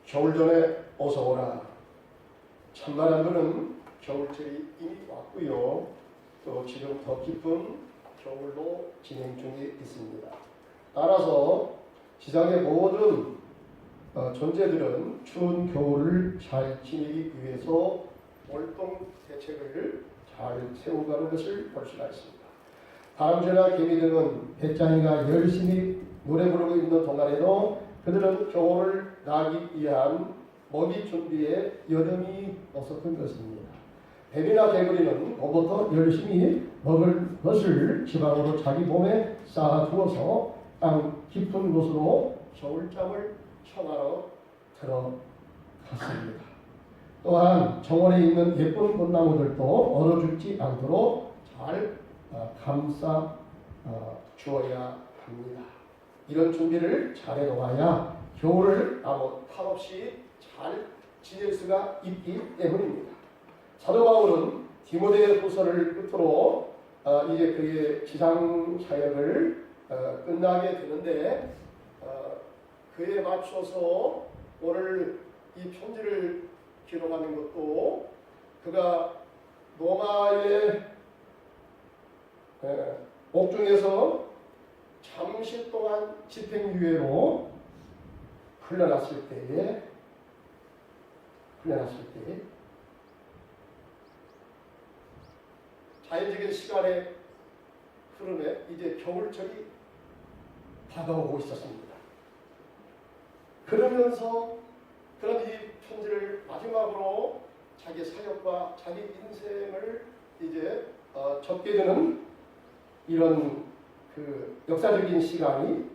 겨울 전에 어서 오라. 참말한 분은 겨울철이 이미 왔고요. 또 지금 더 깊은 겨울로 진행 중에 있습니다. 따라서 지상의 모든 존재들은 추운 겨울을 잘 지내기 위해서 월동 대책을 잘 세워가는 것을 볼 수가 있습니다. 다람쥐나 개미 등은 배짱이가 열심히 노래 부르고 있는 동안에도 그들은 겨울을 나기 위한 먹이 준비에 여념이 없었던 것입니다. 뱀이나 개구리는 봄부터 열심히 먹을 것을 지방으로 자기 몸에 쌓아두어서 땅 깊은 곳으로 겨울잠을 청하러 들어갔습니다. 또한 정원에 있는 예쁜 꽃나무들도 얼어 죽지 않도록 잘 감싸 주어야 합니다. 이런 준비를 잘 해놓아야 겨울을 아무 탈 없이 잘 지낼 수가 있기 때문입니다. 사도 바울은 디모데 후서를 끝으로 이제 그의 지상 사역을 끝나게 되는데 그에 맞춰서 오늘 이 편지를 기록하는 것도 그가 로마의 옥중에서 잠시 동안 집행유예로 풀려났을 때에 자연적인 시간의 흐름에 이제 겨울철이 다가오고 있었습니다. 그러면서 그런 이 편지를 마지막으로 자기 사역과 자기 인생을 이제 접게 되는 이런 그 역사적인 시간이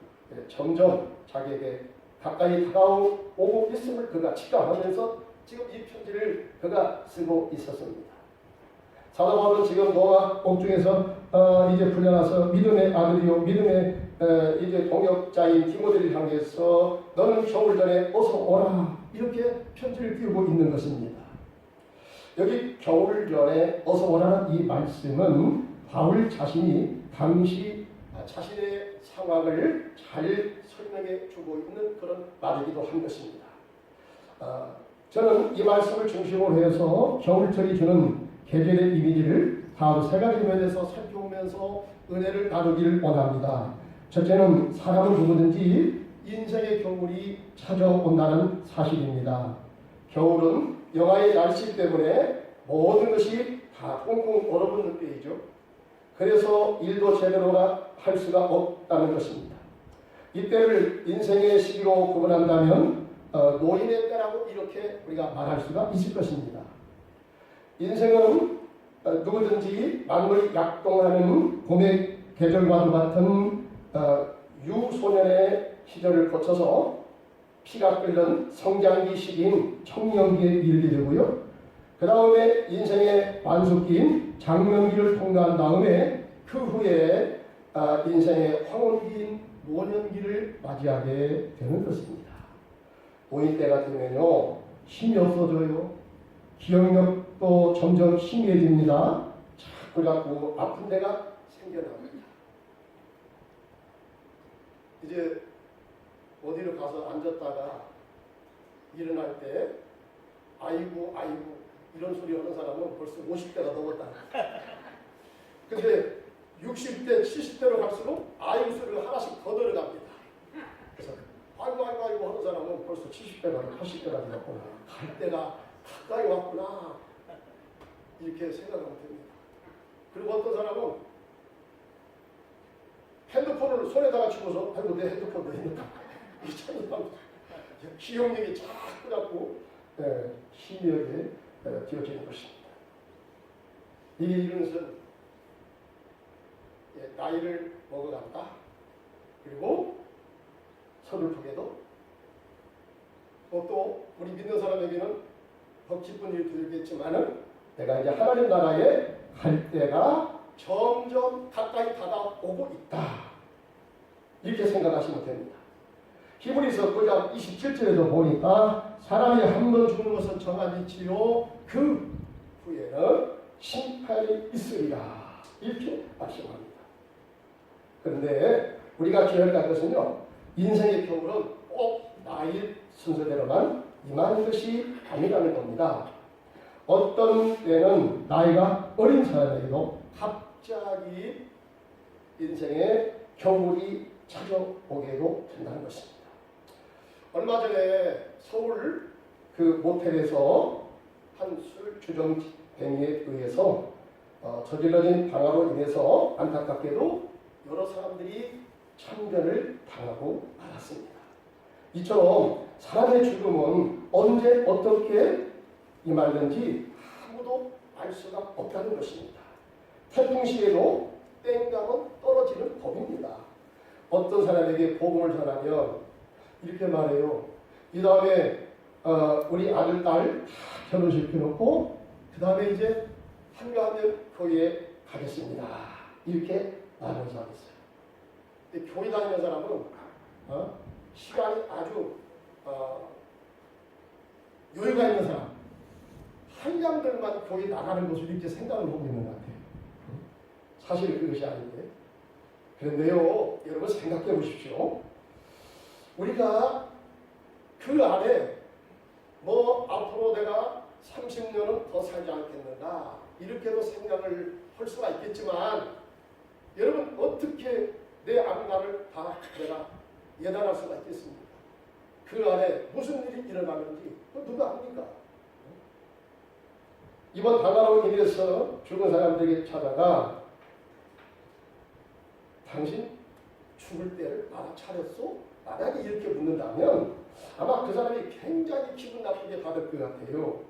점점 자기에게 가까이 다가오고 있음을 그가 직감하면서 지금 이 편지를 그가 쓰고 있었습니다. 사도 바울은 지금 노아 옥중에서 이제 풀려나서 믿음의 아들이요 믿음의 이제 동역자인 디모데를 향해서 너는 겨울 전에 어서 오라 이렇게 편지를 띄우고 있는 것입니다. 여기 겨울 전에 어서 오라는 이 말씀은 바울 자신이 당시 자신의 상황을 잘 설명해 주고 있는 그런 말이기도 한 것입니다. 저는 이 말씀을 중심으로 해서 겨울철이 주는 계절의 이미지를 다음 세 가지 면에서 살펴보면서 은혜를 나누기를 원합니다. 첫째는 사람은 누구든지 인생의 겨울이 찾아온다는 사실입니다. 겨울은 영하의 날씨 때문에 모든 것이 다 꽁꽁 얼어붙는 때이죠. 그래서 일도 제대로 할 수가 없다는 것입니다. 이때를 인생의 시기로 구분한다면 노인의 때라고 이렇게 우리가 말할 수가 있을 것입니다. 인생은 누구든지 만물이 약동하는 봄의 계절과도 같은 유소년의 시절을 거쳐서 피가 끓는 성장기 시기인 청년기에 이르게 되고요. 그 다음에 인생의 완숙기인 장년기를 통과한 다음에 그 후에 인생의 황혼기인 노년기를 맞이하게 되는 것입니다. 노인 때가 되면요 힘이 없어져요. 기억력도 점점 희미해집니다. 자꾸 자꾸 아픈 데가 생겨납니다. 이제 어디로 가서 앉았다가 일어날 때 아이고 이런 소리 하는 사람은 벌써 50대가 넘었다. 근데 60대, 70대로 갈수록 아이고 소리가 하나씩 더 늘어갑니다. 그래서 아이고 하는 사람은 벌써 70대가 80대가 되었고 갈 때가 가까이 왔구나 이렇게 생각하면 됩니다. 그리고 어떤 사람은 핸드폰을 손에다가 쥐고서 아이고 내 핸드폰도 있는다 이 참이라고 기억력이 자꾸 자꾸 희미하게 되어지는 것입니다. 이것은 나이를 먹어간다. 그리고 서글프게도 또 우리 믿는 사람에게는 더 기쁜 일이 되겠지만은 내가 이제 하나님 나라에 갈 때가 점점 가까이 다가오고 있다. 이렇게 생각하시면 됩니다. 히브리서 9장 27절에도 보니까 사람이 한 번 죽는 것은 정한이지요 그 후에는 심판이 있으리라 이렇게 말씀합니다. 그런데 우리가 기억할 것은요 인생의 겨울은 꼭 나이 순서대로만 이만 것이 아니라는 겁니다. 어떤 때는 나이가 어린 사람에게도 갑자기 인생의 겨울이 찾아오게도 된다는 것입니다. 얼마 전에 서울 그 모텔에서 한 술 주정뱅이에 의해서 저질러진 방화로 인해서 안타깝게도 여러 사람들이 참변을 당하고 말았습니다. 이처럼 사람의 죽음은 언제 어떻게 임하는지 아무도 알 수가 없다는 것입니다. 태풍 시에도 땡가면 떨어지는 법입니다. 어떤 사람에게 복음을 전하면 이렇게 말해요. 이 다음에 우리 아들, 딸 다 결혼식 해놓고 그 다음에 이제 한가하면 교회에 가겠습니다. 이렇게 말하는 사람이 있어요. 교회 다니는 사람은 시간이 아주 여유가 있는 사람, 한양들만 교회 나가는 것을 이렇게 생각을 하고 있는 것 같아요. 사실 그것이 아닌데. 그런데요, 여러분 생각해 보십시오. 우리가 그 안에 앞으로 내가 30년은 더 살지 않겠는가 이렇게도 생각을 할 수가 있겠지만 여러분 어떻게 내 앞날을 다 내가 예단할 수가 있겠습니까? 그 안에 무슨 일이 일어나는지 누가 압니까? 이번 방화로 인해서 죽은 사람들에게 찾아가 당신 죽을 때를 알아차렸소? 만약에 이렇게 묻는다면 아마 그 사람이 굉장히 기분 나쁘게 받을 것 같아요.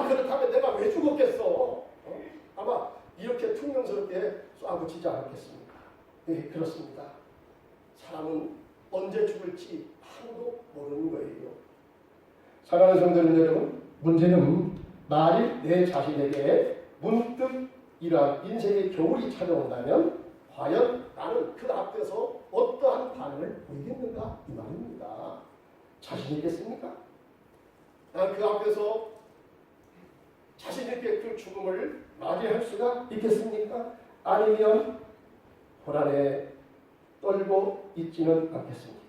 그렇다면 내가 왜 죽었겠어? 아마 이렇게 퉁명스럽게 쏘아붙이지 않았겠습니까? 네, 그렇습니다. 사람은 언제 죽을지 아무도 모르는 거예요. 사랑하는 성도님 여러분, 문제는 만일 내 자신에게 문득 이러한 인생의 겨울이 찾아온다면 과연 나는 그 앞에서 어떠한 반응을 보이겠는가? 이 말입니다. 자신 있겠습니까? 난 그 앞에서 자신 있게 그 죽음을 맞이할 수가 있겠습니까? 아니면 불안에 떨고 있지는 않겠습니까?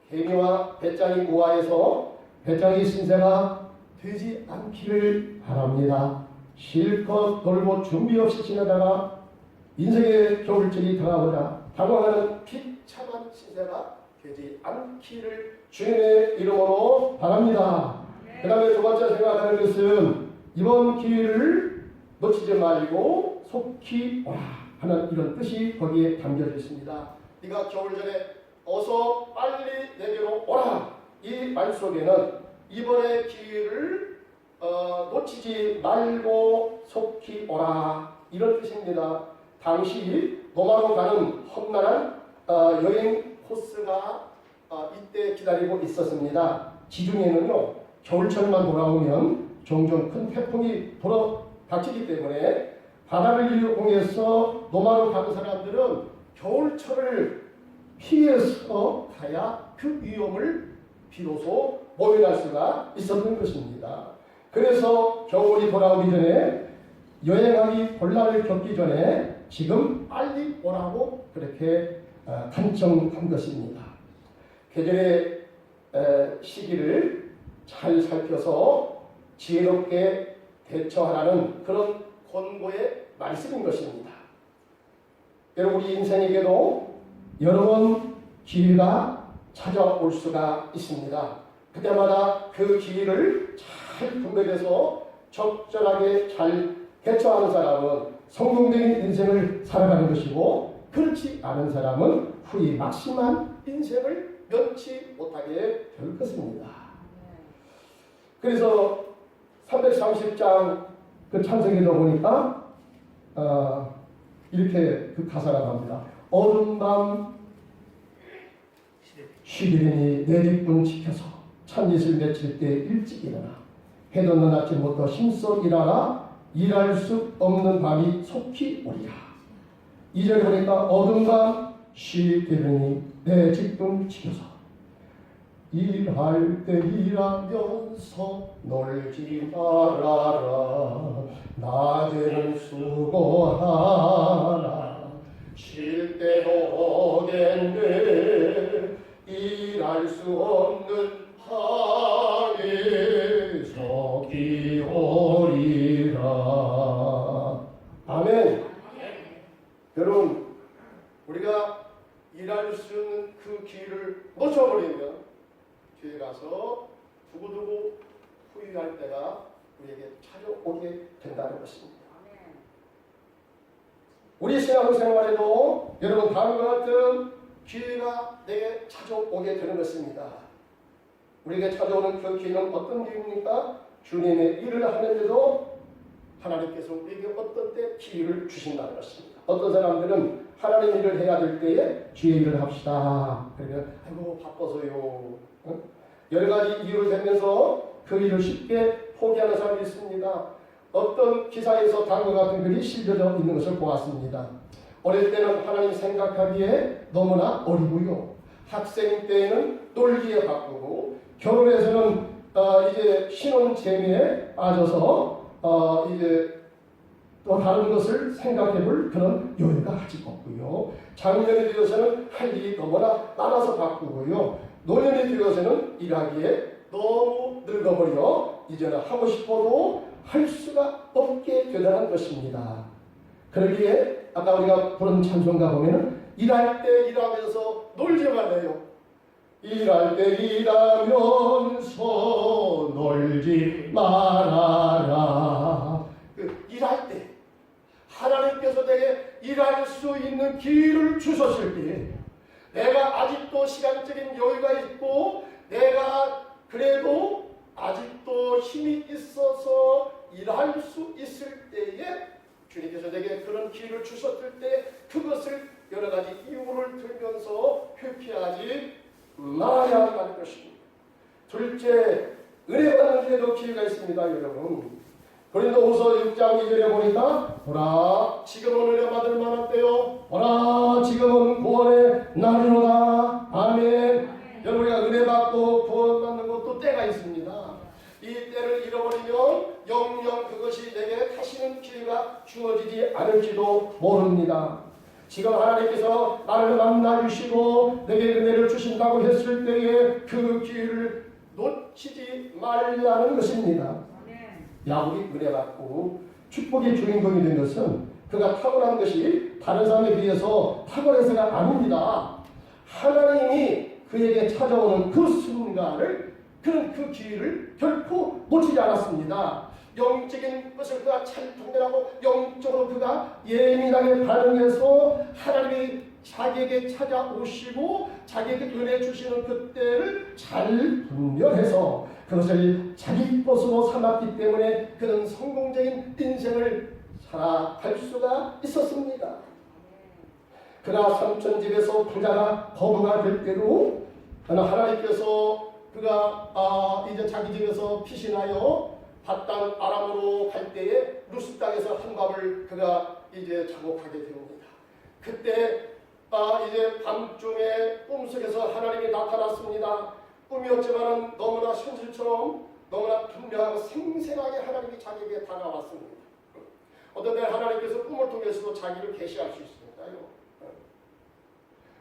개미와 배짱이 우아해서 배짱이 신세가 되지 않기를 바랍니다. 실컷 놀고 준비 없이 지나다가 인생의 겨울철이 다가오자 당황하는 비참한 신세가 되지 않기를 주님의 이름으로 바랍니다. 그 다음에 두 번째 생각하는 것은 이번 기회를 놓치지 말고 속히 오라 하는 이런 뜻이 거기에 담겨져 있습니다. 네가 겨울 전에 어서 빨리 내게로 오라. 이 말 속에는 이번의 기회를 놓치지 말고 속히 오라 이런 뜻입니다. 당시 로마로 가는 험난한 여행 코스가 이때 기다리고 있었습니다. 지중해는요 겨울철만 돌아오면 종종 큰 태풍이 닥치기 때문에 바다를 이용해서 로마로 가는 사람들은 겨울철을 피해서 가야 그 위험을 비로소 모면할 수가 있었던 것입니다. 그래서 겨울이 돌아오기 전에 여행하기 곤란을 겪기 전에 지금 빨리 오라고 그렇게 간청한 것입니다. 계절의 시기를 잘 살펴서 지혜롭게 대처하라는 그런 권고의 말씀인 것입니다. 여러분 우리 인생에게도 여러 번 기회가 찾아올 수가 있습니다. 그때마다 그 기회를 잘 분별해서 적절하게 잘 대처하는 사람은 성공적인 인생을 살아가는 것이고 그렇지 않은 사람은 후이 막심한 인생을 면치 못하게 될 것입니다. 그래서 330장 그 찬송에도 보니까 이렇게 그 가사가 나옵니다. 어두운 밤 쉬기리니 내 집군 지켜서 참짓을 맺힐 때 일찍 일어나 해도 넌 아침부터 힘써 일하라 일할 수 없는 밤이 속히 오리라. 2절 보니까 어두운 밤 쉬기리니 내 집군 지켜서 일할 때 일하면서 놀지 말아라. 낮에는 수고하라. 쉴 때도 오겠네. 일할 수 없는 밤 오리라. 아멘. 여러분, 우리가 일할 수 있는 그 기회를 놓쳐버리면 뒤에 가서 두고두고 후회할 때가 우리에게 찾아오게 된다는 것입니다. 우리 신앙생활에도 여러분 다음과 같은 기회가 내게 찾아오게 되는 것입니다. 우리에게 찾아오는 그 기회는 어떤 기회입니까? 주님의 일을 하는데도 하나님께서 우리에게 어떤 때 기회를 주신다는 것입니다. 어떤 사람들은 하나님 일을 해야 될 때에 주의 일을 합시다. 그러면 아이고 바빠서요. 여러 가지 이유를 대면서 그 일을 쉽게 포기하는 사람이 있습니다. 어떤 기사에서 다음과 같은 글이 실려져 있는 것을 보았습니다. 어릴 때는 하나님 생각하기에 너무나 어리고요. 학생 때에는 놀기에 바쁘고 결혼해서는 이제 신혼 재미에 빠져서 이제 또 다른 것을 생각해 볼 그런 여유가 아직 없고요. 장년이 되어서는 할 일이 너무나 많아서 바쁘고요. 노년이 되어서는 일하기에 너무 늙어버려 이제는 하고 싶어도 할 수가 없게 되는 것입니다. 그러기에 아까 우리가 부른 찬송가 보면은 일할 때 일하면서 놀지 말래요. 일할 때 일하면서 놀지 말아라. 일할 때 하나님께서 내게 일할 수 있는 기회를 주셨을 때 내가 아직도 시간적인 여유가 있고 내가 그래도 아직도 힘이 있어서 일할 수 있을 때에 주님께서 내게 그런 기회를 주셨을 때 그것을 여러 가지 이유를 들면서 회피하지 말아야 한다는 것입니다. 둘째, 은혜 받는 데도 기회가 있습니다. 여러분 고린도후서 6장 2절에 보니까 보라 지금은 은혜 받을 만한 때요 보라 지금은 구원의 날이로다. 아멘. 여러분 우리가 은혜 받고 구원받는 것도 때가 있습니다. 이 때를 잃어버리면 영영 그것이 내게 다시는 기회가 주어지지 않을지도 모릅니다. 지금 하나님께서 나를 만나주시고 내게 은혜를 주신다고 했을 때에 그 기회를 놓치지 말라는 것입니다. 야곱이 은혜 받고 축복의 주인공이 된 것은 그가 탁월한 것이 다른 사람에 비해서 탁월해서가 아닙니다. 하나님이 그에게 찾아오는 그 순간을 그는 그 기회를 결코 놓치지 않았습니다. 영적인 것을 그가 잘 분별하고 영적으로 그가 예민하게 반응해서 하나님이 자기에게 찾아오시고 자기에게 은혜 주시는 그때를 잘 분별해서 그것을 자기 것으로 삼았기 때문에 그는 성공적인 인생을 살아갈 수가 있었습니다. 그가 삼촌집에서 부자가 거부가 될 때도 하나님께서 그가 이제 자기 집에서 피신하여 밭땅 아람으로 갈 때에 루스 땅에서 한밤을 그가 이제 작업하게 됩니다. 그때 이제 밤중에 꿈속에서 하나님이 나타났습니다. 꿈이었지만 너무나 현실처럼 너무나 분명하고 생생하게 하나님이 자기에게 다가왔습니다. 어떤 날 하나님께서 꿈을 통해서도 자기를 계시할 수 있습니다요.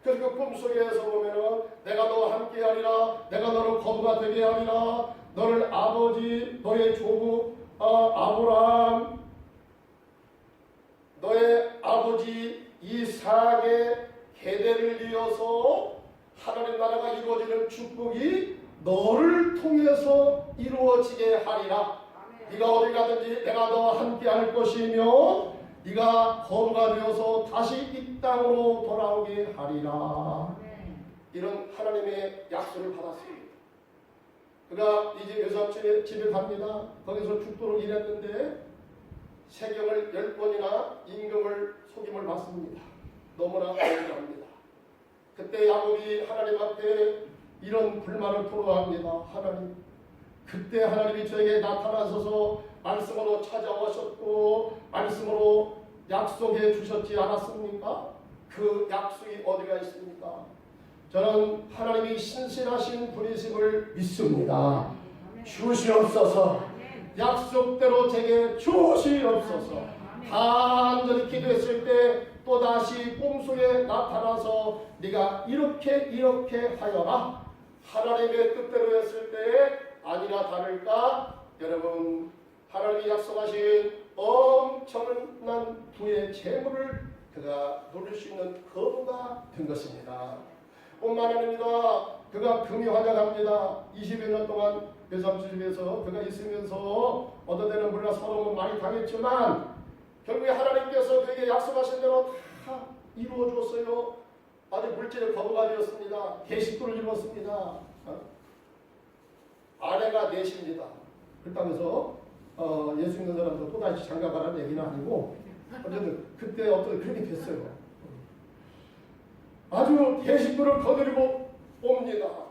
그래서 그 꿈속에서 보면은 내가 너와 함께하리라, 내가 너를 거부가 되게 하리라, 너를 아버지 너의 조국 아브라함 너의 아버지 이삭의 계대를 이어서 하나님 나라가 이루어지는 축복이 너를 통해서 이루어지게 하리라. 네가 어디 가든지 내가 너와 함께 할 것이며 네가 거부가 되어서 다시 이 땅으로 돌아오게 하리라. 이런 하나님의 약속을 받았습니다. 그가 이제 외삼촌의 집에 갑니다. 거기서 죽도록 일했는데 세경을 10번이나 임금을 속임을 받습니다. 너무나 억울합니다. 그때 야곱이 하나님 앞에 이런 불만을 토로합니다. 하나님, 그때 하나님이 저에게 나타나셔서 말씀으로 찾아오셨고 말씀으로 약속해 주셨지 않았습니까? 그 약속이 어디가 있습니까? 저는 하나님이 신실하신 분이심을 믿습니다. 주시옵소서. 약속대로 제게 주시옵소서. 간절히 기도했을 때 또다시 꿈속에 나타나서 네가 이렇게 하여라. 하나님의 뜻대로 했을 때에 아니나 다를까 여러분 하나님이 약속하신 엄청난 부의 재물을 그가 누릴 수 있는 거부가 된 것입니다. 뿐만 아닙니다. 그가 금이 활약합니다. 20여 년 동안 외삼집에서 그가 있으면서 어떤 때는 물론 서러움을 많이 당했지만 결국에 하나님께서 그에게 약속하신 대로 다 이루어 줬어요. 아주 물질의 거부가 되었습니다. 대식구를 이루었습니다. 아내가 넷입니다. 그렇다면서 예수 믿는 사람도 또다시 장가가라는 얘기는 아니고 어쨌든 그때 어떤 그렇게 됐어요. 아주 대식구를 거느리고 옵니다.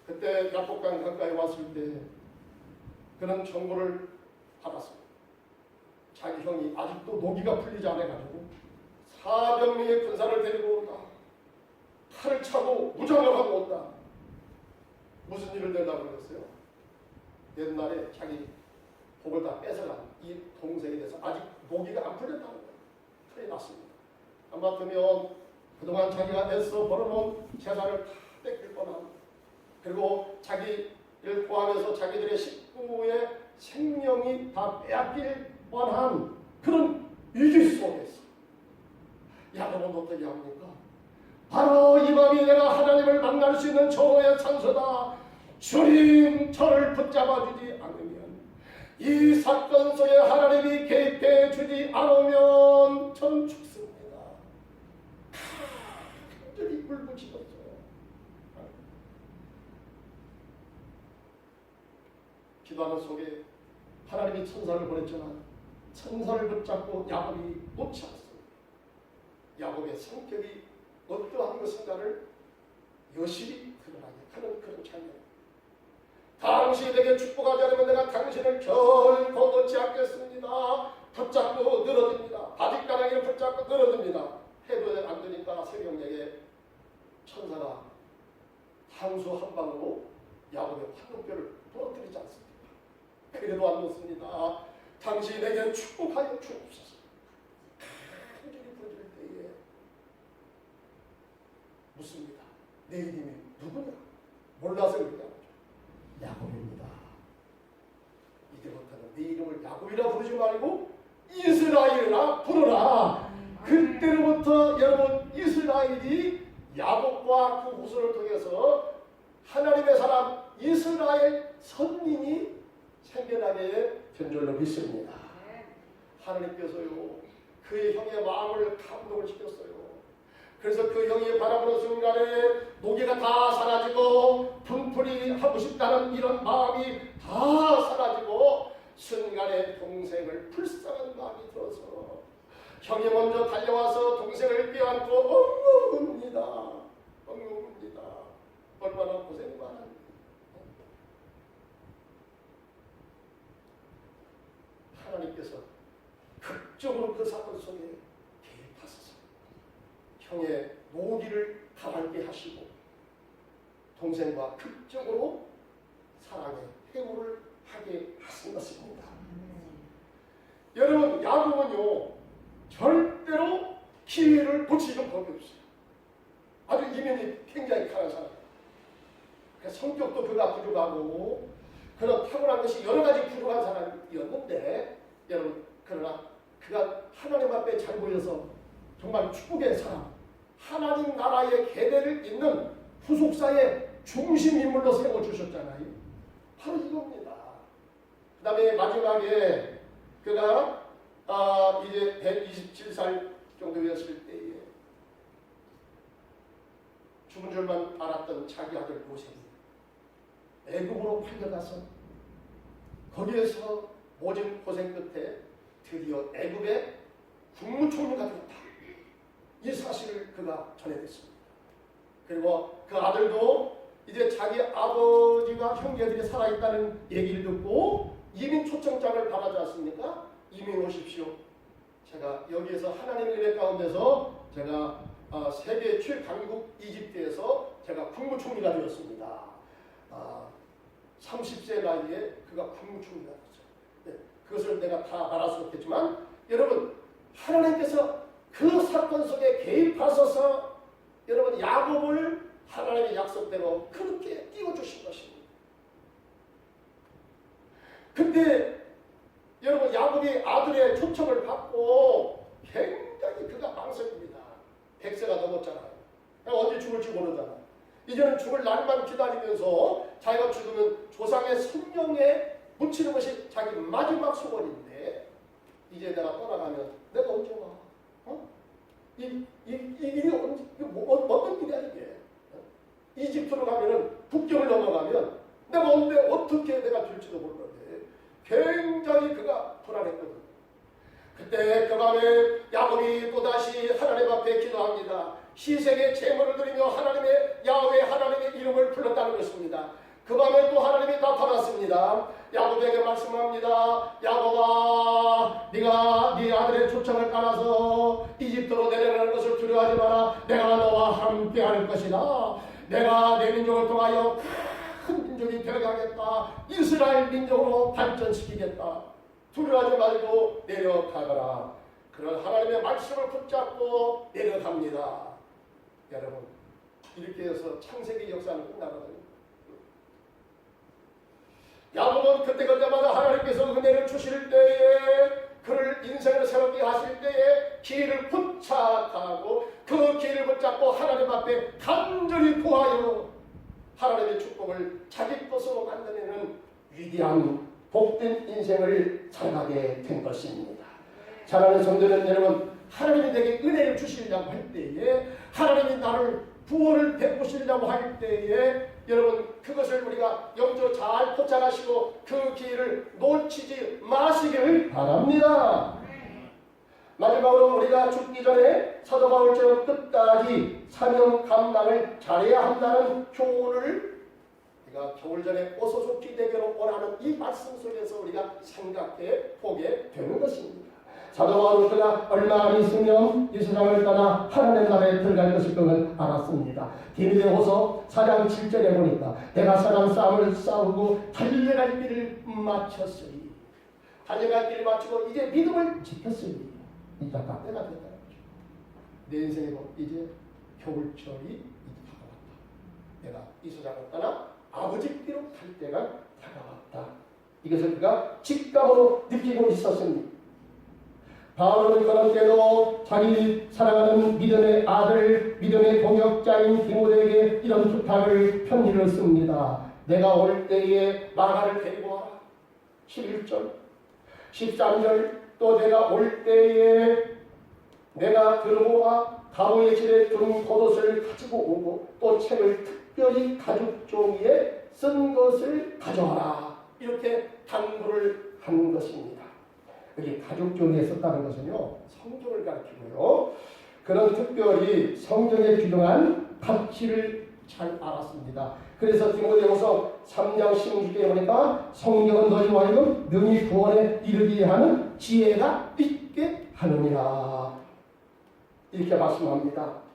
그때 야복강 가까이 왔을 때 그런 정보를 받았습니다. 자기 형이 아직도 노기가 풀리지 않아가지고 400명의 군사를 데리고 온다. 칼을 차고 무장을 하고 온다. 무슨 일을 내려고 그랬어요? 옛날에 자기 복을 다 뺏어간 이 동생에 대해서 아직 노기가 안 풀렸다는 거예요. 큰일 났습니다. 아마터면 그동안 자기가 애써 벌어놓은 재산을 다 뺏길 뻔한, 그리고 자기를 포함해서 자기들의 식구의 생명이 다 빼앗길 뻔한 그런 위기 속에서 야곱은 어떻게 합니까? 바로 이 밤이 내가 하나님을 만날 수 있는 정오의 찬소다. 주님 저를 붙잡아 주지 않으면, 이 사건 속에 하나님이 개입해 주지 않으면 저는 죽습니다. 간절히 울부짖었어요. 기도하는 속에 하나님이 천사를 보냈지만 천사를 붙잡고 야곱이 놓지 않습니다. 야곱의 성격이 어떠한 것인가를 여실히 드러나게 하는 그런 장면. 당신이 내게 축복하지 않으면 내가 당신을 결코 놓지 않겠습니다. 붙잡고 늘어집니다. 바짓가랑이를 붙잡고 늘어집니다. 해도 안 되니까 새벽녘에 천사가 향수 한 방으로 야곱의 화염뼈를 부러뜨리지 않습니다. 그래도 안 놓습니다. 당신이 내게 축복하여 주옵소서. 간절히 부르짖을 때에 묻습니다. 내 이름이 누구냐? 몰라서 그러냐? 야곱입니다. 이제부터는 네 이름을 야곱이라 부르지 말고 이스라엘이라 부르라. 그때로부터 여러분 이스라엘이 야곱과 그 후손을 통해서 하나님의 사람 이스라엘 선민이 생겨나게 된 줄로 믿습니다. 하나님께서요 그의 형의 마음을 감동을 시켰어요. 그래서 그 형이 바라보는 순간에 노기가 다 사라지고 분풀이 하고 싶다는 이런 마음이 다 사라지고 순간에 동생을 불쌍한 마음이 들어서 형이 먼저 달려와서 동생을 껴안고 엉엉웁니다. 엉엉웁니다. 얼마나 고생이 많았는지. 하나님께서 극적으로 그 사건 속에 개입하소서. 형의 노기를 가라앉게 하시고 동생과 극적으로 사랑의 회고를 하게 하신 것입니다. 여러분 야곱은요 절대로 기회를 놓치는 법이 없어요. 아주 이면이 굉장히 강한 사람이에요. 성격도 그가 부족하고 그런 타고난 것이 여러 가지 부족한 사람이었는데 여러분 그러나 그가 하나님 앞에 잘 보여서 정말 축복의 사람, 하나님 나라의 계대를 잇는 후속사의 중심 인물로 세워주셨잖아요. 바로 이겁니다. 그 다음에 마지막에 그가 이제 127살 정도 되었을 때에 죽은 줄만 알았던 자기 아들 요셉이 애굽으로 팔려가서 거기에서 모진 고생 끝에 드디어 애굽의 국무총리가 되었다. 이 사실을 그가 전해냈습니다. 그리고 그 아들도 이제 자기 아버지와 형제들이 살아있다는 얘기를 듣고 이민 초청장을 받아지 않습니까? 이민 오십시오. 제가 여기에서 하나님의 은혜 가운데서 제가 세계 최강국 이집트에서 제가 국무총리가 되었습니다. 30세 나이에 그가 국무총리가 됐어요. 네, 그것을 내가 다 말할 수 없겠지만 여러분 하나님께서 그 사건 속에 개입하셔서 여러분 야곱을 하나님의 약속대로 그렇게 띄워주신 것입니다. 근데 여러분 야곱이 아들의 초청을 받고 굉장히 그가 망설입니다. 100세가 넘었잖아요. 언제 죽을지 모르잖아. 이제는 죽을 날만 기다리면서 자기가 죽으면 조상의 성령에 묻히는 것이 자기 마지막 소원인데 이제 내가 떠나가면 내가 언제 와? 이 일이 어떤 일이야 이게? 이집트로 가면은 국경을 넘어가면 내가 언제 어떻게 내가 될지도 모르는데 굉장히 그가 불안했거든. 그때 그 밤에 야곱이 또다시 하나님 앞에 기도합니다. 희생의 제물을 드리며 하나님의 야훼 하나님의 이름을 불렀다는 것입니다. 그 밤에 또 하나님이 나타났습니다. 야곱에게 말씀합니다. 야곱아, 네가 네 아들의 초청을 따라서 이집트로 내려가는 것을 두려워하지 마라. 내가 너와 함께 할 것이다. 내가 내 민족을 통하여 큰 민족이 되어가겠다. 이스라엘 민족으로 발전시키겠다. 두려워하지 말고 내려가거라. 그런 하나님의 말씀을 붙잡고 내려갑니다. 여러분, 이렇게 해서 창세기 역사는 끝나거든요. 야곱은 그때마다 하나님께서 은혜를 주실 때에 그를 인생을 새롭게 하실 때에 길을 부착하고 그 길을 붙잡고 하나님 앞에 간절히 구하여 하나님의 축복을 자기 것으로 만들어내는 위대한 복된 인생을 살아가게 된 것입니다. 사랑하는 성도는 여러분, 하나님이 내게 은혜를 주시려고 할 때에 하나님이 나를 구원을 베푸시려고 할 때에 여러분 그것을 우리가 영적으로 잘 포착하시고 그 기회를 놓치지 마시기를 바랍니다. 마지막으로 우리가 죽기 전에 사도 바울처럼 끝까지 사명 감당을 잘해야 한다는 교훈을 우리가 겨울 전에 오소속히 되기로 원하는 이 말씀 속에서 우리가 생각해 보게 되는 것입니다. 사도 바울은 그가 얼마 안 있으면 이 세상을 떠나 하나님 나라에 들어갈 것을 그는 알았습니다. 디모데후서 4장 7절에 보니까 내가 선한 싸움을 싸우고 달려갈 길을 마쳤으니 달려갈 길을 마치고 이제 믿음을 지켰으니 이제 다 때가 됐다는 거죠. 내 인생에 이제 겨울철이 이제 다가왔다. 내가 이 세상을 떠나 아버지께로 갈 때가 다가왔다. 이것을 그가 직감으로 느끼고 있었습니다. 바울은 그런 때도 자기 사랑하는 믿음의 아들, 믿음의 동역자인 디모데에게 이런 부탁을 편지를 씁니다. 내가 올 때에 마가를 데리고 와라. 11절, 13절 또 내가 올 때에 내가 들어와 가무의 집에 둔 겉옷을 가지고 오고 또 책을 특별히 가죽 종이에 쓴 것을 가져와라. 이렇게 당부를 한 것입니다. 여기 가죽 종이에 썼다는 것은요, 성경을 가르치고요. 그런 특별히 성경에 규정한 가치를 잘 알았습니다. 그래서 디모데후서 3장 16절에 보니까 성경은 너희로 하여금 능히 구원에 이르게 하는 지혜가 있게 하느니라. 이렇게 말씀합니다.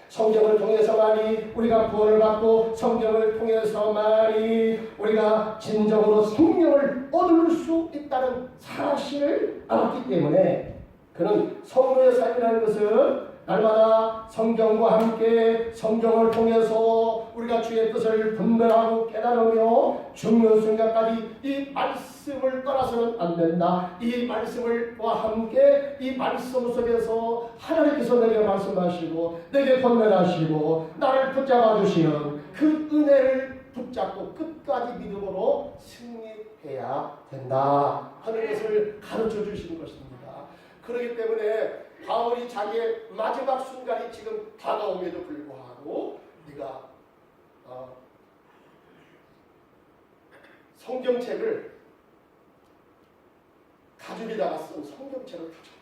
성경을 통해서만이 우리가 구원을 받고 성경을 통해서만이 우리가 진정으로 성령을 얻을 수 있다는 사실을 알았기 때문에 그는 성도의 삶이라는 것은 날마다 성경과 함께 성경을 통해서 우리가 주의 뜻을 분별하고 깨달으며 죽는 순간까지 이 말씀을 떠나서는 안 된다. 이 말씀과 함께 이 말씀 속에서 하나님께서 내게 말씀하시고 내게 권면하시고 나를 붙잡아 주시는 그 은혜를 붙잡고 끝까지 믿음으로 승리해야 된다 하는 것을 가르쳐 주시는 것입니다. 그렇기 때문에 바울이 자기의 마지막 순간이 지금 다가옴에도 불구하고 네가 성경책을 가죽에다가 쓴 성경책을 가져라.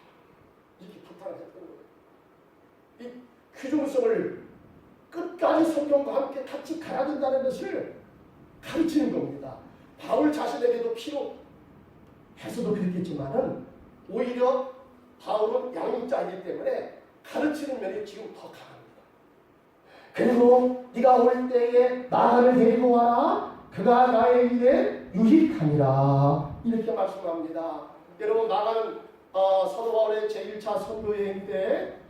이렇게 부탁을 했던 거예요. 이 귀중성을 끝까지 성경과 함께 같이 가야 된다는 것을 가르치는 겁니다. 바울 자신에게도 필요해서도 그랬겠지만은 오히려 바울은 양육자이기 때문에 가르치는 면이 지금 더 강합니다. 그리고 네가 올 때에 나를 데리고 와라. 그가 나의 일에 유익하니라. 이렇게 말씀합니다. 여러분 나가는 사도 바울의 제1차 선교 여행 때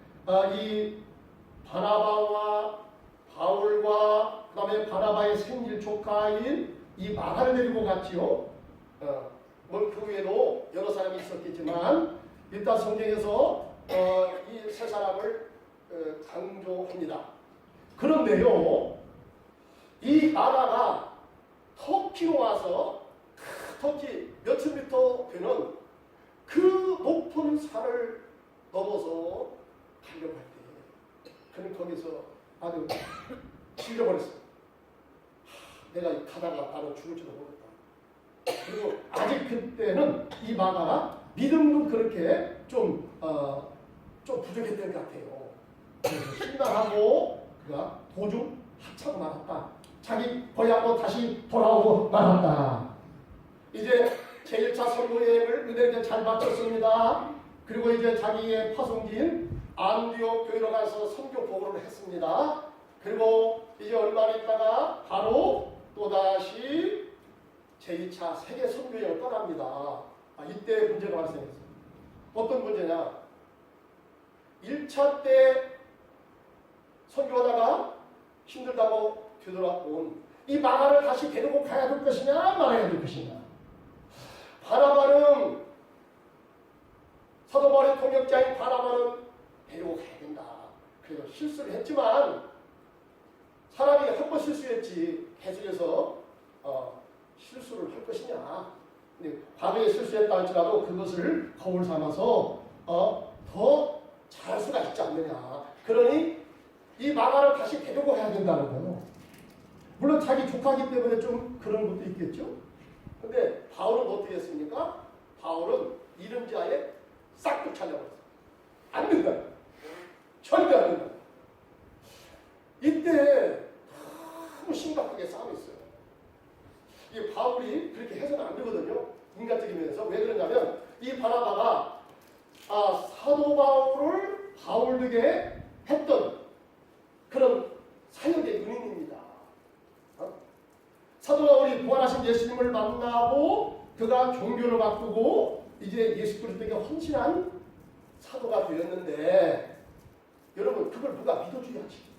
이 바나바와 바울과 그 다음에 바나바의 생일 조카인 이 마가를 데리고 갔지요. 뭐 그 외에도 여러 사람이 있었겠지만 일단 성경에서 이 세 사람을 강조합니다. 그런데요, 이 나라가 터키로 와서 터키 몇천 미터 되는 그 높은 산을 넘어서 가려고 할 때 그는 거기서 아주 질려버렸어요. 내가 가다가 나는 죽을지도 모르겠다. 그리고 아직 그때는 이 마가가 믿음도 그렇게 좀 부족했던 것 같아요. 그래서 심란하고 그가 도중 하차고 말았다. 자기 고향으로 다시 돌아오고 말았다. 이제 제1차 선교 여행을 은혜롭게 잘 마쳤습니다. 그리고 이제 자기의 파송지인 안디옥 교회로 가서 선교 보고를 했습니다. 그리고 이제 얼마 있다가 바로 또다시 제2차 세계 선교 여행을 떠납니다. 이때 문제가 발생했어요. 어떤 문제냐? 1차 때 선교하다가 힘들다고 되돌아온 이 마가를 다시 데리고 가야 될 것이냐 말아야 될 것이냐. 바나바는 사도 바울의 통역자인 바나바는 데리고 가야 된다. 그래서 실수를 했지만 사람이 한 번 실수했지 계속해서 실수를 할 것이냐. 근데 과거에 실수했다 할지라도 그것을 거울 삼아서 더 잘할 수가 있지 않느냐. 그러니 이 마가를 다시 데리고 가야 된다는 거예요. 물론 자기 조카기 때문에 좀 그런 것도 있겠죠. 근데 바울은 어떻게 했습니까? 바울은 이른지 아예 싹 쫓아내버렸어요. 안 된다. 절대 안 된다. 이때 너무 심각하게 싸움했어요. 이 바울이 그렇게 해서는 안 되거든요. 인간적인 면에서. 왜 그러냐면 이 바나바가 사도 바울을 바울 되게 했던 그런 사역의 은인입니다. 사도 바울이 부활하신 예수님을 만나고 그가 종교를 바꾸고 이제 예수 그리스도에게 헌신한 사도가 되었는데 여러분 그걸 누가 믿어줘야지.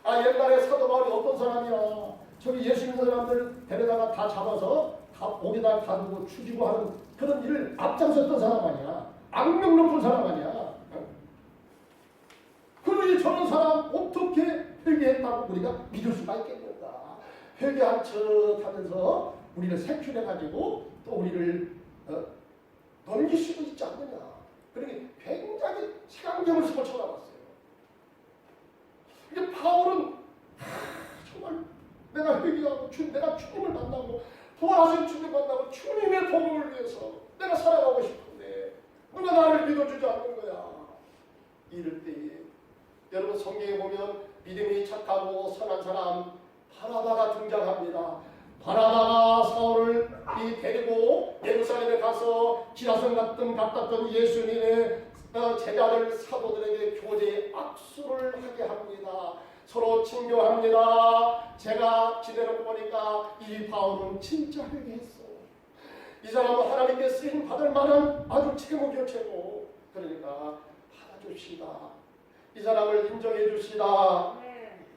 옛날에 사도 바울이 어떤 사람이야. 저기 예수 믿는 사람들 데려다가 다 잡아서 다 목에다 가두고 죽이고 하는 그런 일을 앞장섰던 사람 아니야. 악명 높은 사람 아니야. 그러니 저런 사람 어떻게 회개했다고 우리가 믿을 수가 있겠는가. 회개한 척 하면서 우리를 색출해가지고 또 우리를 넘길 수도 있지 않느냐. 그러니 굉장히 색안경을 쓰고 쳐다봤어요. 이게 바울은 정말 내가 회개하고 내가 주님을 만나고 부활하신 주님을 만나고 주님의 복음을 위해서 내가 살아가고 싶은데 누가 나를 믿어주지 않는 거야. 이럴 때에 여러분 성경에 보면 믿음이 착하고 선한 사람 바나바가 등장합니다. 바나바가 사울을 데리고 예루살렘에 가서 지라성 같았던 예수님의 제자들 사도들에게 교제의 악수를 하게 합니다. 서로 친교합니다. 제가 지내놓고 보니까 이 바울은 진짜 회개했어. 이 사람은 하나님께 쓰임 받을 만한 아주 최고교 최고. 그러니까 받아줍시다. 이 사람을 인정해 줍시다.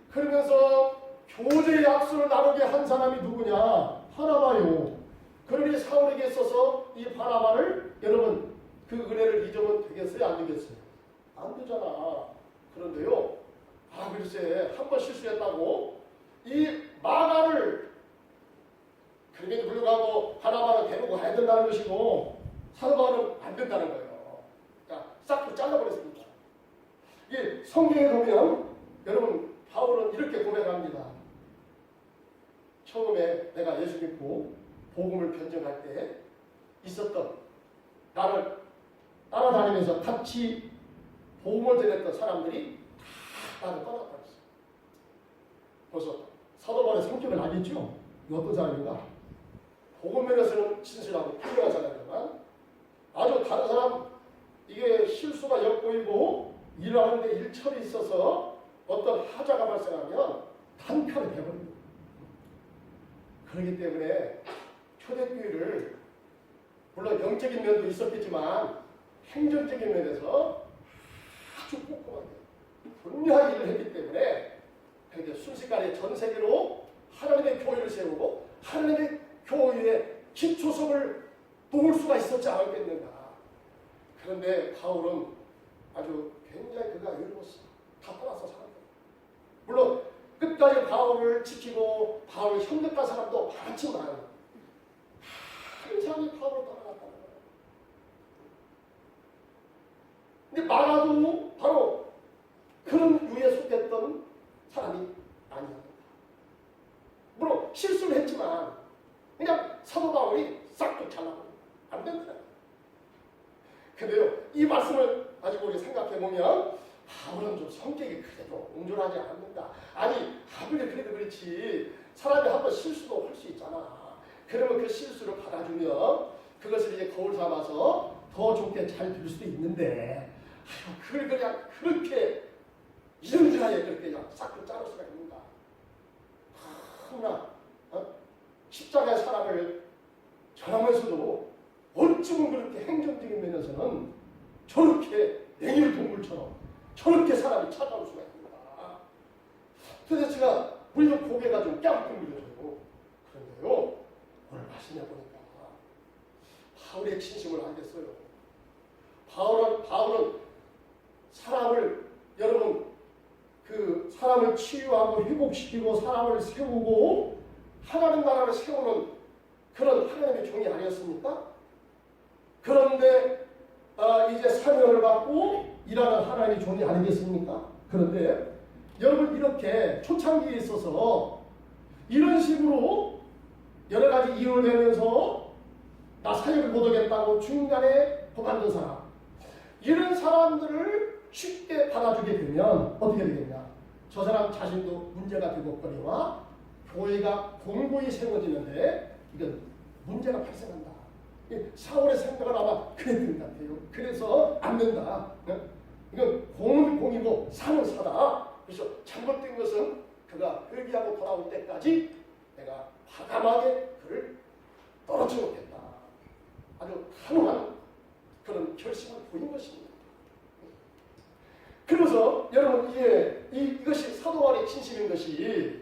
그러면서 교제의 약속을 나누게 한 사람이 누구냐? 바나바요. 그러니 사울에게 있어서 이 바나바를 여러분 그 은혜를 잊으면 되겠어요? 안 되겠어요? 안 되잖아. 그런데요. 글쎄 한 번 실수했다고 이 마가를 그럼에도 불구하고 바나바는 데리고 가야 된다는 것이고 사도 바울은 안 된다는 거예요. 그러니까 싹 잘라버렸습니다. 이 성경에 보면 여러분 바울은 이렇게 고백합니다. 처음에 내가 예수 믿고 복음을 변증할 때 있었던 나를 따라다니면서 같이 복음을 전했던 사람들이 다 나를 떠나버렸어요. 벌써 사도 바울의 성격을 알겠죠? 이 어떤 사람인가? 복음 면에서는 진실하고 훌륭한 사람이지만 아주 다른 사람 이게 실수가 엿보이고 일을 하는데 일처리 있어서 어떤 하자가 발생하면 단편을 해버립니다. 그렇기 때문에 초대교회를 물론 영적인 면도 있었겠지만 행정적인 면에서 아주 꼼꼼하게 분명한 일을 했기 때문에 그렇게 순식간에 전 세계로 하나님의 교회를 세우고 하나님의 교회의 기초석을 놓을 수가 있었지 않겠는가. 그런데 바울은 아주 굉장히 그가 여유로웠어. 다 떠났어 사람들. 물론 끝까지 바울을 지키고 바울을 협력한 사람도 많지만 한 사람이 바울을 떠나갔다는 거예요. 근데 마가도 바로 그런 유에 속했던 사람이 아니었다. 물론 실수를 했지만 그냥 사도 바울이 싹 쫓아나고 안 된다. 근데요, 이 말씀을 가지고 우리 생각해 보면 바울은 좀 성격이 그래도 온전하지 않는다. 아니 아무리 그래도 그렇지 사람이 한번 실수도 할 수 있잖아. 그러면 그 실수를 받아주면 그것을 이제 거울 삼아서 더 좋게 잘 될 수도 있는데 그걸 그냥 그렇게 이런저런에 그렇게 그냥 싹 자를 수가 있는가. 너무나 십자가의 사랑을 전하면서도 어쩌면 그렇게 행정적인 면에서는 저렇게 냉일 동물처럼 저렇게 사람이 찾아올 수가 있는가. 그래서 제가 물론 고개가 좀 깜짝 놀라요. 그런데요, 오늘 말씀해 보니까 바울의 진심을 알겠어요. 바울은 사람을, 여러분, 그 사람을 치유하고 회복시키고 사람을 세우고 하나님 나라를 세우는 그런 하나님의 종이 아니었습니까? 그런데 이제 사명을 받고 일하는 하나님의 종이 아니겠습니까? 그런데 여러분 이렇게 초창기에 있어서 이런 식으로 여러 가지 이유를 대면서 나 사역을 못하겠다고 중간에 그만둔 사람, 이런 사람들을 쉽게 받아주게 되면 어떻게 되겠냐? 저 사람 자신도 문제가 되고거니와 교회가 공고히 세워지는데 이건 문제가 발생한다. 사울의 생각은 아마 그랬던 것 같아요. 그래서 안 된다. 이건 공은 공이고 사는 사다. 그래서 잘못된 것은 그가 회개하고 돌아올 때까지 내가 과감하게 그를 떨어뜨려 놓겠다. 아주 단호한 그런 결심을 보인 것입니다. 그래서 여러분 이것이 사도 바울의 진심인 것이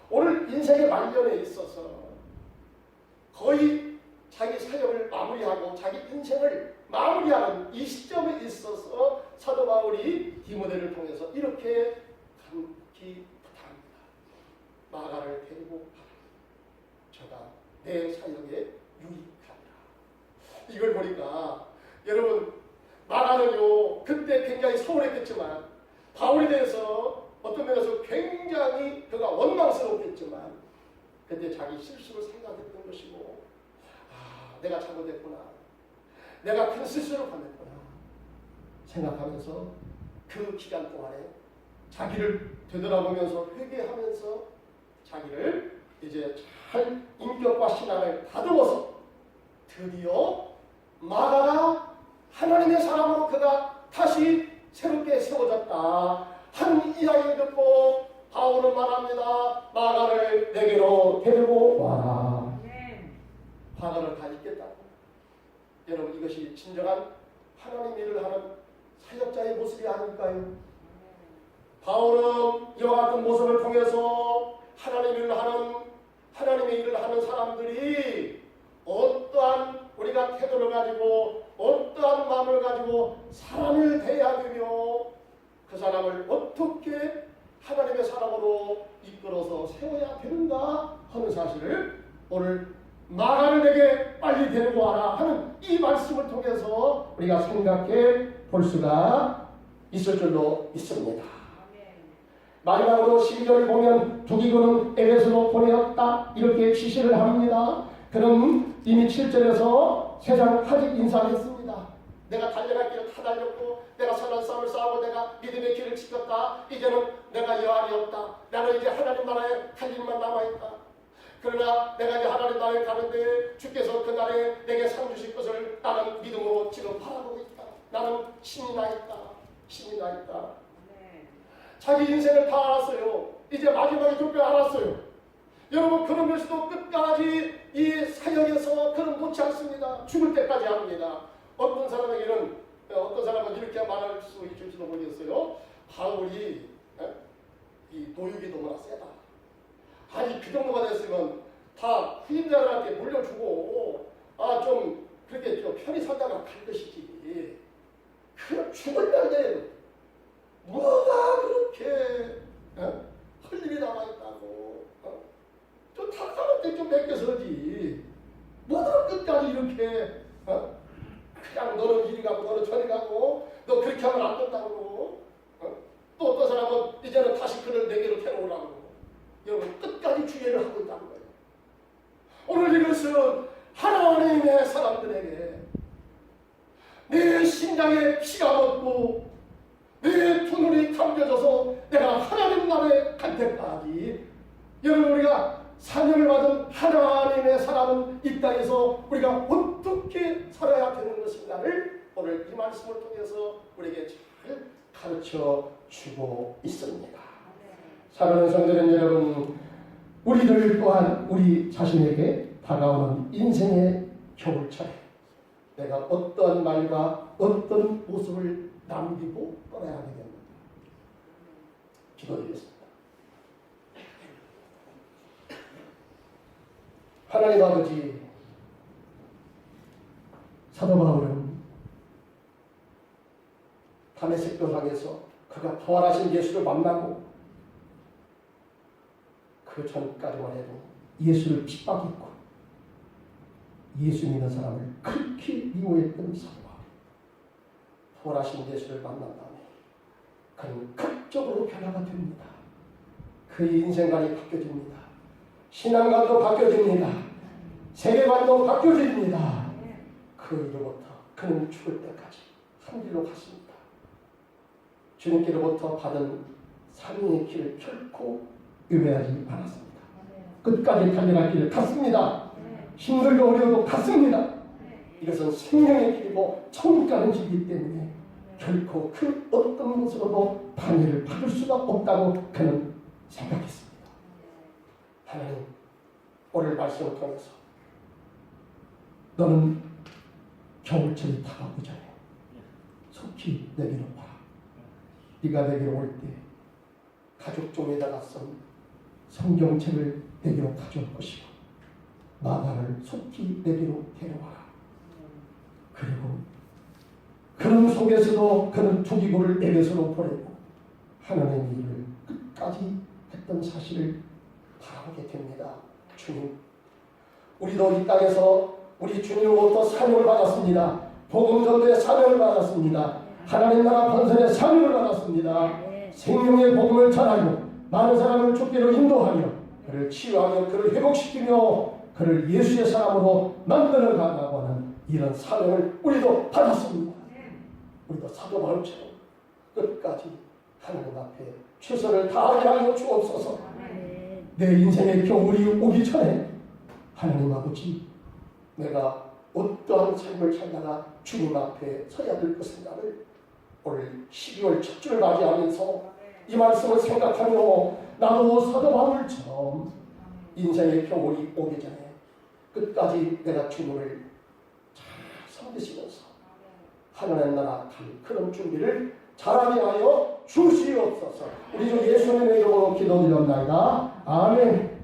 오늘 인생의 말년에 있어서 거의 자기 사역을 마무리하고 자기 인생을 마무리하는 이 시점에 있어서 사도 바울이 디모데를 통해서 이렇게 간곡히 부탁합니다. 마가를 데리고 가라. 저가 내 사역에 유익하리라. 이걸 보니까 여러분 마가는요 그때 굉장히 서운했겠지만 바울에 대해서 어떤 면에서 굉장히 그가 원망스러웠겠지만 그때 자기 실수를 생각했던 것이고 내가 잘못했구나. 내가 큰 실수를犯했구나. 생각하면서 그 기간 동안에 자기를 되돌아보면서 회개하면서 자기를 이제 잘 인격과 신앙을 다듬어서 드디어 마가가 하나님의 사람으로 그가 다시 새롭게 세워졌다. 한 이야기를 듣고 바울은 말합니다. 마가를 내게로 데리고 와라. 마가를 다 잊겠다고. 여러분 이것이 진정한 하나님 일을 하는 사역자의 모습이 아닐까요? 바울은 이와 같은 모습을 통해서 하나님의 일을 하는 사람들이 어떠한 우리가 태도를 가지고 어떠한 마음을 가지고 사람을 대해야 되며 그 사람을 어떻게 하나님의 사람으로 이끌어서 세워야 되는가 하는 사실을 오늘 마가를 내게 빨리 데리고 와라 하는 이 말씀을 통해서 우리가 생각해 볼 수가 있을 줄로 믿습니다. 마지막으로 12절을 보면 두기고는 에베소로 보내었다 이렇게 지시를 합니다. 그럼 이미 7절에서 세상 하직 인사했습니다. 내가 달려갈 길을 다 달렸고 내가 선한 싸움을 싸우고 내가 믿음의 길을 지켰다. 이제는 내가 여한이 없다. 나는 이제 하나님 나라에 할 일만 남아있다. 그러나 내가 이제 하나님 나라에 가는데 주께서 그 날에 내게 상 주실 것을 나는 믿음으로 지금 바라보고 있다. 나는 신이 나 있다. 신이 나 있다. 자기 인생을 다 알았어요. 이제 마지막에 줄 줄 알았어요. 여러분 그러면서도 끝까지 이 사역에서 그는 놓지 않습니다. 죽을 때까지 합니다. 어떤 사람은 이렇게 말할 수 있을지도 모르겠어요. 바울이 이 노역이 너무나 세다. 아니 그 정도가 됐으면 다 후임자들한테 물려주고 좀 그렇게 좀 편히 살다가 갈 것이지. 그 죽을 날에 뭐가 그렇게 할 일이 남아있다고 좀 탁상할 때 좀 맡겨서지 뭐가 끝까지 이렇게 그냥 너는 이리 가고 너는 저리 가고 너 그렇게 하면 안 된다고 또 어떤 사람은 이제는 다시 그를 내게로 데려오라고 여러분 끝까지 주의를 하고 있다는 거예요. 오늘 이것은 하나님의 사람들에게 내 심장에 피가 묻고 내 두 눈이 감겨져서 내가 하나님 나라에 갈 때까지 여러분 우리가 사명을 받은 하나님의 사람은 이 땅에서 우리가 어떻게 살아야 되는 것인가를 오늘 이 말씀을 통해서 우리에게 잘 가르쳐 주고 있습니다. 사랑하는 성도님 여러분, 우리들 또한 우리 자신에게 다가오는 인생의 겨울철에 내가 어떤 말과 어떤 모습을 남기고 떠나야 하게 됩니다. 기도드리겠습니다. 하나님 아버지, 사도 바울은 다메섹 도상에서 그가 부활하신 예수를 만나고 그 전까지만 해도 예수를 핍박했고 예수 믿는 사람을 그렇게 미워했던 사도 바울, 부활하신 예수를 만난 다음에 그는 극적으로 변화가 됩니다. 그의 인생관이 바뀌어집니다. 신앙관도 바뀌어집니다. 세계관도 바뀌어집니다. 그 이후부터 그는 죽을 때까지 한 길로 갔습니다. 주님께로부터 받은 사명의 길을 결코 유배하지 않았습니다. 끝까지 달려갈 길을 갔습니다. 힘들고 어려워도 갔습니다. 이것은 생명의 길이고 천국 가는 길이기 때문에 결코 그 어떤 것으로도 방해를 받을 수가 없다고 그는 생각했습니다. 하나님, 오늘 말씀을 통해서 너는 겨울철이 다가오기 전에 속히 내게로 와라. 네가 내게로 올 때 가죽종에다가 쓴 성경책을 내게로 가져올 것이고 마가를 속히 내게로 데려와라. 그리고 그런 속에서도 그는 두기고를 에베소로 보내고 하나님의 일을 끝까지 했던 사실을 바라보게 됩니다. 주님, 우리도 이 땅에서 우리 주님으로부터 사명을 받았습니다. 복음전도의 사명을 받았습니다. 하나님 나라 번성의 사명을 받았습니다. 생명의 복음을 전하며 많은 사람을 주께로 인도하며 그를 치유하며 그를 회복시키며 그를 예수의 사람으로 만들어 가라고 하는 이런 사명을 우리도 받았습니다. 우리도 사도 바울처럼 끝까지 하나님 앞에 최선을 다하게 하여 주옵소서. 내 인생의 겨울이 오기 전에 하나님 아버지, 내가 어떠한 삶을 살다가 주님 앞에 서야 될 것인가를 오늘 12월 첫 주를 맞이하면서 이 말씀을 생각하며 나도 사도 바울처럼 인생의 겨울이 오기 전에 끝까지 내가 주님을 잘 섬기시면서 하나님 나라 갈 그런 준비를 잘하게 하여 주시옵소서. 우리 주 예수님의 이름으로 기도드렸나이다. 아멘.